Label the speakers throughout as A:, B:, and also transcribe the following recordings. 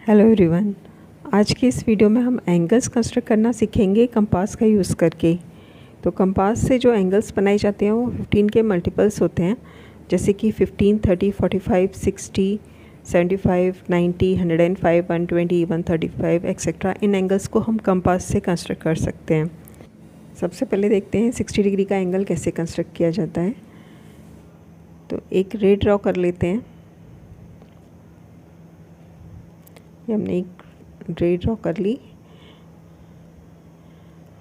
A: Hello everyone. आज के इस वीडियो में हम एंगल्स कंस्ट्रक्ट करना सीखेंगे कंपास का यूज़ करके। तो कंपास से जो एंगल्स बनाए जाते हैं वो 15 के मल्टीपल्स होते हैं, जैसे कि 15, 30, 45, 60, 75, 90, 105, 120, 135 एक्सेट्रा। इन एंगल्स को हम कंपास से कंस्ट्रक्ट कर सकते हैं। सबसे पहले देखते हैं 60 डिग्री का एंगल कैसे कंस्ट्रक्ट किया जाता है। तो एक रे ड्रॉ कर लेते हैं। ये हमने एक रे ड्रॉ कर ली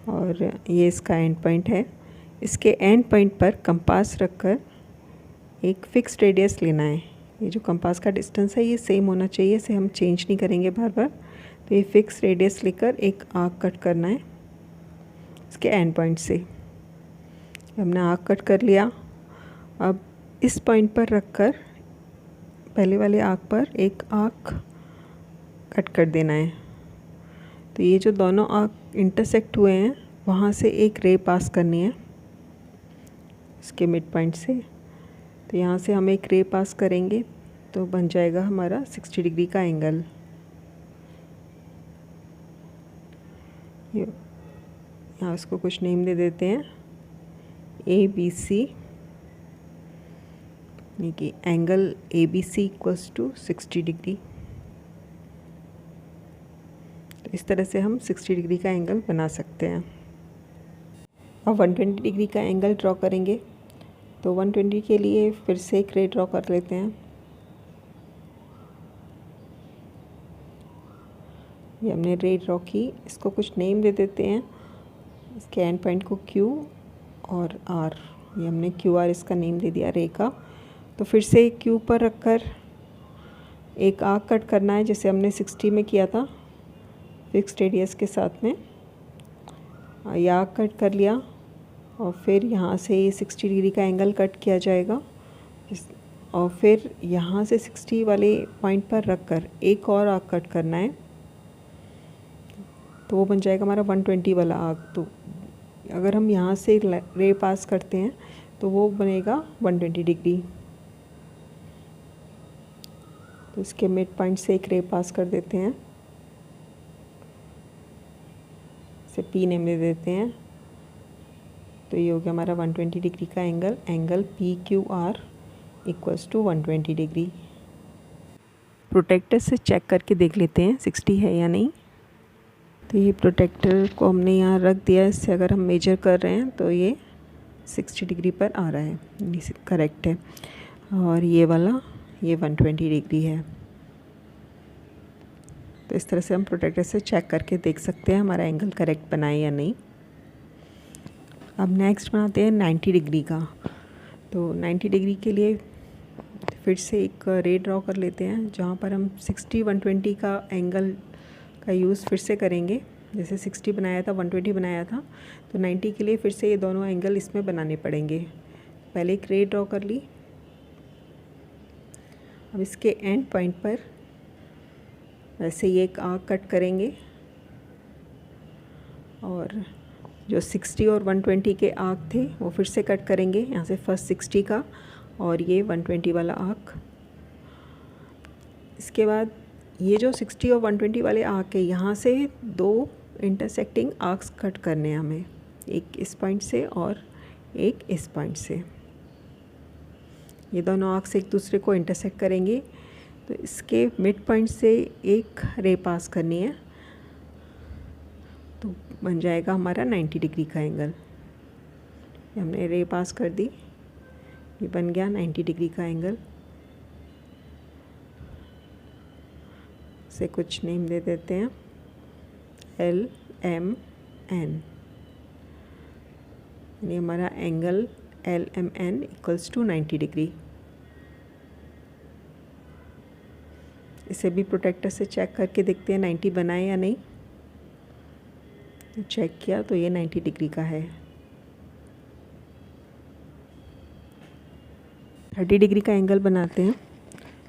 A: और ये इसका एंड पॉइंट है। इसके एंड पॉइंट पर कंपास रखकर एक फिक्स रेडियस लेना है। ये जो कंपास का डिस्टेंस है ये सेम होना चाहिए, इसे हम चेंज नहीं करेंगे बार बार। तो ये फिक्स रेडियस लेकर एक आर्क कट करना है इसके एंड पॉइंट से। हमने आर्क कट कर लिया। अब इस पॉइंट पर रखकर पहले वाले आर्क पर एक आर्क कट कर देना है। तो ये जो दोनों आर्क इंटरसेक्ट हुए हैं वहाँ से एक रे पास करनी है इसके मिड पॉइंट से। तो यहाँ से हम एक रे पास करेंगे तो बन जाएगा हमारा 60 डिग्री का एंगल। यहाँ इसको कुछ नेम दे देते हैं ABC, यानी कि angle ABC equals to 60 degree. तो इस तरह से हम 60 डिग्री का एंगल बना सकते हैं। अब 120 डिग्री का एंगल ड्रॉ करेंगे। तो 120 के लिए फिर से एक रे ड्रॉ कर लेते हैं। ये हमने रे ड्रॉ की, इसको कुछ नेम दे देते हैं। इसके एंड पॉइंट को Q और R, ये हमने QR इसका नेम दे दिया रे का। तो फिर से Q पर रखकर एक आर्क कट करना है जैसे हमने 60 में किया था, फिक्स रेडियस के साथ में। ये आर्क कट कर लिया और फिर यहाँ से 60 डिग्री का एंगल कट किया जाएगा। और फिर यहाँ से 60 वाले पॉइंट पर रखकर एक और आर्क कट करना है, तो वो बन जाएगा हमारा 120 वाला आर्क। तो अगर हम यहाँ से रे पास करते हैं तो वो बनेगा 120 डिग्री। तो इसके मिड पॉइंट से एक रे पास कर देते हैं, इसे P नेम दे देते हैं। तो ये हो गया हमारा 120 डिग्री का angle. Angle PQR equals to 120 degree. Protractor से चेक करके देख लेते हैं 60 है या नहीं। तो ये प्रोटेक्टर को हमने यहाँ रख दिया, इससे अगर हम मेजर कर रहे हैं तो ये 60 डिग्री पर आ रहा है, करेक्ट है। और ये वाला ये 120 डिग्री है। तो इस तरह से हम प्रोटेक्टर से चेक करके देख सकते हैं हमारा एंगल करेक्ट बना है या नहीं। अब नेक्स्ट बनाते हैं 90 डिग्री का। तो 90 डिग्री के लिए फिर से एक रे ड्रॉ कर लेते हैं जहाँ पर हम 60, 120 का एंगल का यूज़ फिर से करेंगे। जैसे 60 बनाया था, 120 बनाया था, तो 90 के लिए फिर से ये दोनों एंगल इसमें बनाने पड़ेंगे। पहले एक रे ड्रॉ कर ली। अब इसके एंड पॉइंट पर वैसे ही एक आर्क कट करेंगे और जो 60 और 120 के आर्क थे वो फिर से कट करेंगे। यहाँ से फर्स्ट 60 का और ये 120 वाला आर्क। इसके बाद ये जो 60 और 120 वाले आर्क है, यहाँ से दो इंटरसेक्टिंग आर्क्स कट करने हैं हमें, एक इस पॉइंट से और एक इस पॉइंट से। ये दोनों आर्क्स एक दूसरे को इंटरसेक्ट करेंगे। तो इसके मिड पॉइंट से एक रे पास करनी है, तो बन जाएगा हमारा 90 डिग्री का एंगल। हमने रे पास कर दी, ये बन गया 90 डिग्री का एंगल। से कुछ नेम दे देते हैं LMN, यानी हमारा angle LMN equals to 90 degree. इसे भी प्रोटेक्टर से चेक करके देखते हैं 90 बना है या नहीं। तो चेक किया तो ये 90 डिग्री का है। 30 डिग्री का एंगल बनाते हैं।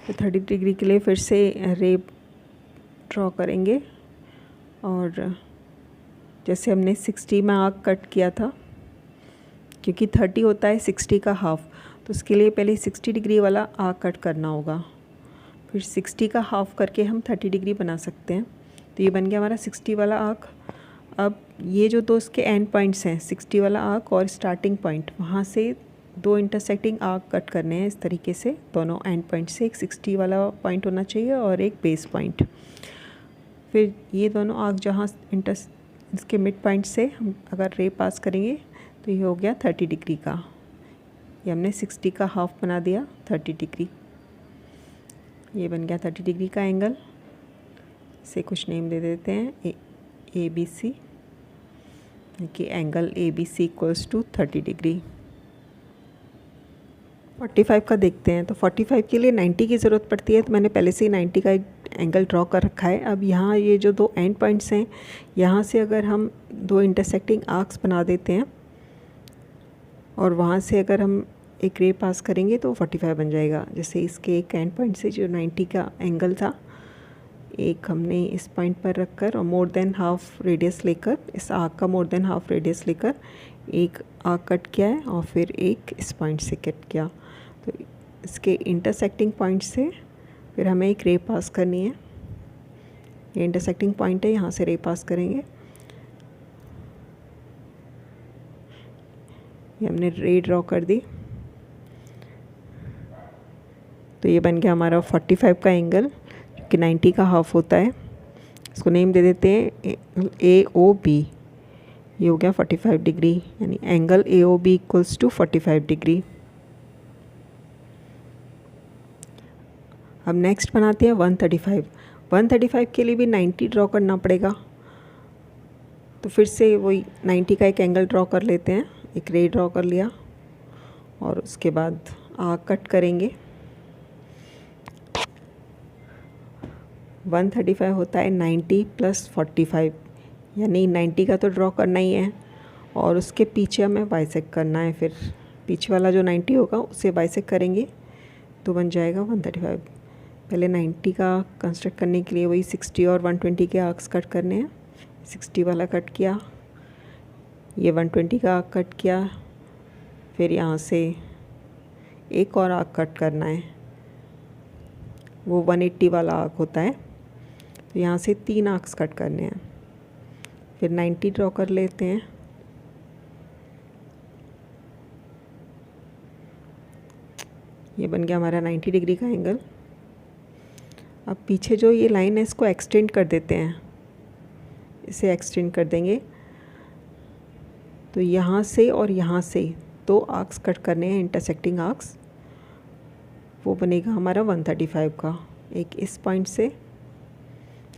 A: तो 30 डिग्री के लिए फिर से रे ड्रॉ करेंगे और जैसे हमने 60 में आर्क कट किया था, क्योंकि 30 होता है 60 का हाफ, तो उसके लिए पहले 60 डिग्री वाला आर्क कट करना होगा। फिर 60 का हाफ करके हम 30 डिग्री बना सकते हैं। तो ये बन गया हमारा 60 वाला आर्क। अब ये जो दो इसके एंड पॉइंट्स हैं, 60 वाला आर्क और स्टार्टिंग पॉइंट, वहाँ से दो इंटरसेक्टिंग आर्क कट करने हैं इस तरीके से। दोनों एंड पॉइंट से एक 60 वाला पॉइंट होना चाहिए और एक बेस पॉइंट। फिर ये दोनों आर्क जहाँ इसके मिड पॉइंट से हम अगर रे पास करेंगे तो ये हो गया 30 डिग्री का। ये हमने 60 का हाफ बना दिया 30 डिग्री। ये बन गया 30 डिग्री का एंगल। इसे कुछ नेम दे देते हैं ए बी सी, कि angle A B C equals to 30 degree. 45 का देखते हैं। तो 45 के लिए 90 की ज़रूरत पड़ती है, तो मैंने पहले से ही 90 का एक एंगल ड्रॉ कर रखा है। अब यहाँ ये जो दो एंड पॉइंट्स हैं, यहाँ से अगर हम दो इंटरसेक्टिंग आर्क्स बना देते हैं और वहाँ से अगर हम एक रे पास करेंगे तो 45 बन जाएगा। जैसे इसके एक एंड पॉइंट से जो 90 का एंगल था, एक हमने इस पॉइंट पर रखकर और मोर देन हाफ रेडियस लेकर, इस आर्क का मोर देन हाफ रेडियस लेकर एक आर्क कट किया है और फिर एक इस पॉइंट से कट किया। तो इसके इंटरसेक्टिंग पॉइंट से फिर हमें एक रे पास करनी है। ये इंटरसेक्टिंग पॉइंट है, यहाँ से रे पास करेंगे। ये हमने रे ड्रॉ कर दी। तो ये बन गया हमारा 45 का एंगल, जो कि 90 का हाफ होता है। इसको नेम दे देते हैं ए ओ बी। ये हो गया 45 डिग्री, यानी angle A O B equals to 45 degree. अब नेक्स्ट बनाते हैं 135। 135 के लिए भी 90 ड्रॉ करना पड़ेगा। तो फिर से वही 90 का एक एंगल ड्रॉ कर लेते हैं। एक रे ड्रॉ कर लिया और उसके बाद आर्क कट करेंगे। 135 होता है 90 + 45, यानी 90 का तो ड्रॉ करना ही है और उसके पीछे हमें बाइसेक्ट करना है। फिर पीछे वाला जो 90 होगा उसे बाइसेक्ट करेंगे तो बन जाएगा 135। पहले 90 का कंस्ट्रक्ट करने के लिए वही 60 और 120 के आर्क्स कट करने हैं। 60 वाला कट किया, ये 120 का आर्क कट किया, फिर यहाँ से एक और आर्क कट करना है, वो 180 वाला आर्क होता है। तो यहाँ से 3 आर्क्स कट करने हैं। फिर 90 ड्रॉ कर लेते हैं। ये बन गया हमारा 90 डिग्री का एंगल। अब पीछे जो ये लाइन है इसको एक्सटेंड कर देते हैं, इसे एक्सटेंड कर देंगे। तो यहाँ से और यहाँ से 2 आर्क्स कट करने हैं, इंटरसेक्टिंग आर्क्स। वो बनेगा हमारा 135 का। एक इस पॉइंट से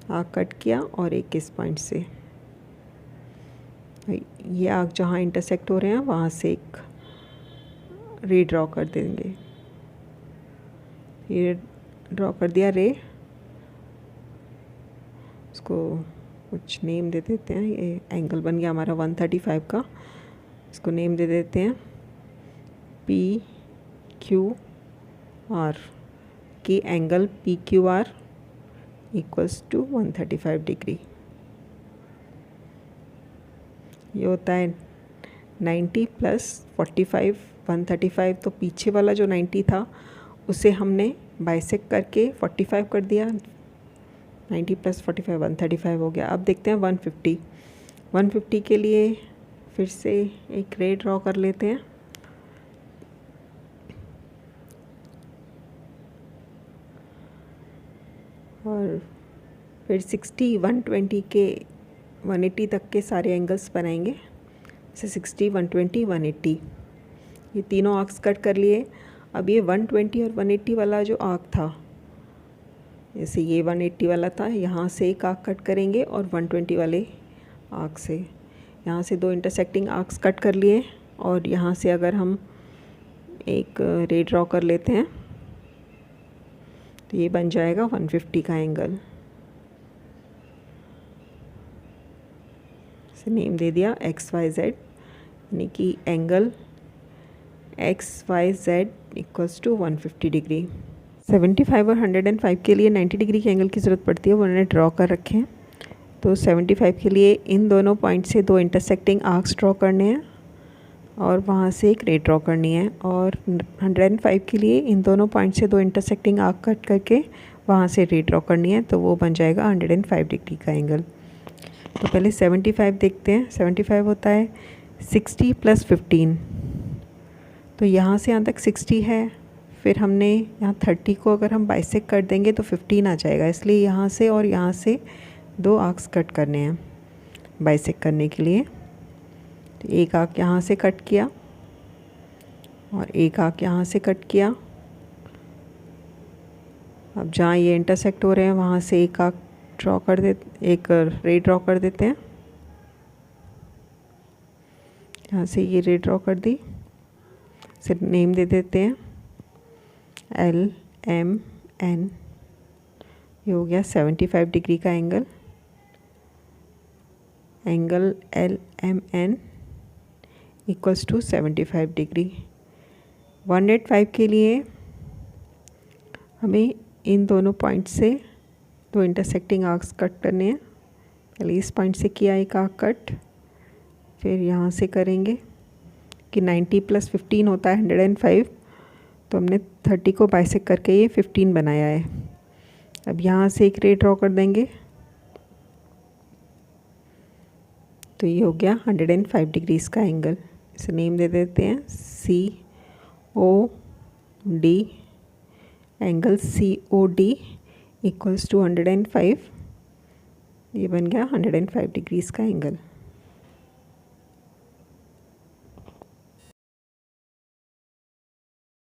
A: आर्क कट किया और एक इस पॉइंट से। ये आर्क जहाँ इंटरसेक्ट हो रहे हैं वहाँ से एक रे ड्रॉ कर देंगे। ये ड्रॉ कर दिया रे, इसको कुछ नेम दे देते हैं। ये एंगल बन गया हमारा 135 का। इसको नेम दे देते हैं PQR, कि angle PQR equals to 135 degree. ये होता है 90 + 45 135। तो पीछे वाला जो 90 था उसे हमने बाइसेक्ट करके 45 कर दिया। 90 + 45 135 हो गया। अब देखते हैं 150। 150 के लिए फिर से एक रे ड्रॉ कर लेते हैं। और फिर 60 120 के 180 तक के सारे एंगल्स बनाएंगे। जैसे 60 120 180, ये तीनों आर्क्स कट कर लिए। अब ये 120 और 180 वाला जो आर्क था, जैसे ये 180 वाला था, यहाँ से एक आर्क कट करेंगे और 120 वाले आर्क से, यहाँ से 2 इंटरसेक्टिंग आर्क्स कट कर लिए। और यहाँ से अगर हम एक रे ड्रॉ कर लेते हैं तो ये बन जाएगा 150 का एंगल। इसे नेम दे दिया XYZ, यानी कि angle XYZ equals to 150 degree. 75 और 105 के लिए 90 डिग्री के एंगल की ज़रूरत पड़ती है, वो उन्होंने ड्रॉ कर रखे हैं। तो 75 के लिए इन दोनों पॉइंट से 2 इंटरसेक्टिंग आर्क्स ड्रॉ करने हैं और वहाँ से एक रे ड्रॉ करनी है। और 105 के लिए इन दोनों पॉइंट से 2 इंटरसेक्टिंग आर्क कट करके वहाँ से रे ड्रॉ करनी है, तो वो बन जाएगा 105 डिग्री का एंगल। तो पहले 75 देखते हैं। 75 होता है 60 + 15, तो यहाँ से यहाँ तक 60 है, फिर हमने यहाँ 30 को अगर हम बाइसेक्ट कर देंगे तो 15 आ जाएगा, इसलिए यहाँ से और यहाँ से 2 आर्क्स कट करने हैं बाइसेक्ट करने के लिए। तो एक आर्क यहाँ से कट किया और एक आर्क यहाँ से कट किया। अब जहाँ ये इंटरसेक्ट हो रहे हैं वहाँ से एक आर्क ड्रॉ कर दे, एक रे ड्रॉ कर देते हैं। यहाँ से ये रे ड्रॉ कर दी, इसे नेम दे देते हैं LMN। ये हो गया 75 डिग्री का angle. Angle LMN equals to 75 degree. 105 के लिए हमें इन दोनों पॉइंट से 2 इंटरसेक्टिंग आर्क्स कट करने हैं। पहले इस पॉइंट से किया एक आर्क कट, फिर यहाँ से करेंगे कि 90 + 15 होता है 105, तो हमने 30 को बाइसेक्ट करके ये 15 बनाया है। अब यहाँ से एक रे ड्रॉ कर देंगे, तो ये हो गया 105 डिग्रीज का एंगल। इसे नेम दे देते हैं COD। Angle COD equals to 105, ये बन गया 105 डिग्रीज का एंगल।